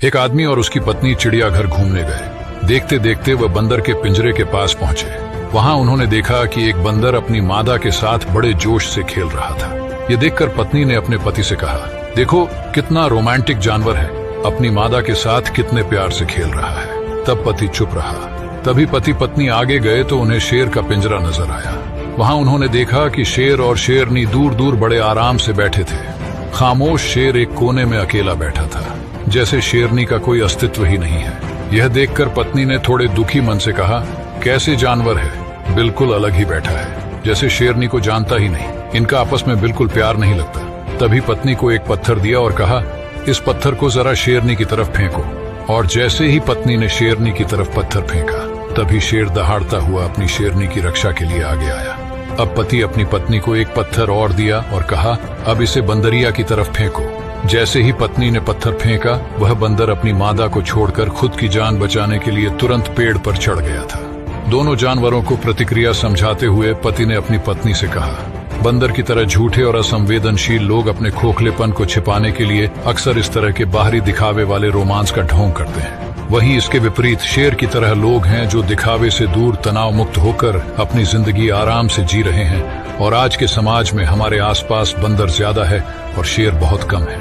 एक आदमी और उसकी पत्नी चिड़ियाघर घूमने गए। देखते देखते वह बंदर के पिंजरे के पास पहुंचे। वहां उन्होंने देखा कि एक बंदर अपनी मादा के साथ बड़े जोश से खेल रहा था। ये देखकर पत्नी ने अपने पति से कहा, देखो कितना रोमांटिक जानवर है, अपनी मादा के साथ कितने प्यार से खेल रहा है। तब पति चुप रहा। तभी पति पत्नी आगे गए तो उन्हें शेर का पिंजरा नजर आया। वहां उन्होंने देखा कि शेर और शेरनी दूर दूर बड़े आराम से बैठे थे। खामोश शेर एक कोने में अकेला बैठा था, जैसे शेरनी का कोई अस्तित्व ही नहीं है। यह देखकर पत्नी ने थोड़े दुखी मन से कहा, कैसे जानवर है, बिल्कुल अलग ही बैठा है, जैसे शेरनी को जानता ही नहीं। इनका आपस में बिल्कुल प्यार नहीं लगता। तभी पत्नी को एक पत्थर दिया और कहा, इस पत्थर को जरा शेरनी की तरफ फेंको। और जैसे ही पत्नी ने शेरनी की तरफ पत्थर फेंका, तभी शेर दहाड़ता हुआ अपनी शेरनी की रक्षा के लिए आगे आया। अब पति अपनी पत्नी को एक पत्थर और दिया और कहा, अब इसे बंदरिया की तरफ फेंको। जैसे ही पत्नी ने पत्थर फेंका, वह बंदर अपनी मादा को छोड़कर खुद की जान बचाने के लिए तुरंत पेड़ पर चढ़ गया था। दोनों जानवरों को प्रतिक्रिया समझाते हुए पति ने अपनी पत्नी से कहा, बंदर की तरह झूठे और असंवेदनशील लोग अपने खोखलेपन को छिपाने के लिए अक्सर इस तरह के बाहरी दिखावे वाले रोमांस का ढोंग करते हैं। वहीं इसके विपरीत शेर की तरह लोग हैं जो दिखावे से दूर तनाव मुक्त होकर अपनी जिंदगी आराम से जी रहे हैं। और आज के समाज में हमारे आसपास बंदर ज्यादा है और शेर बहुत कम है।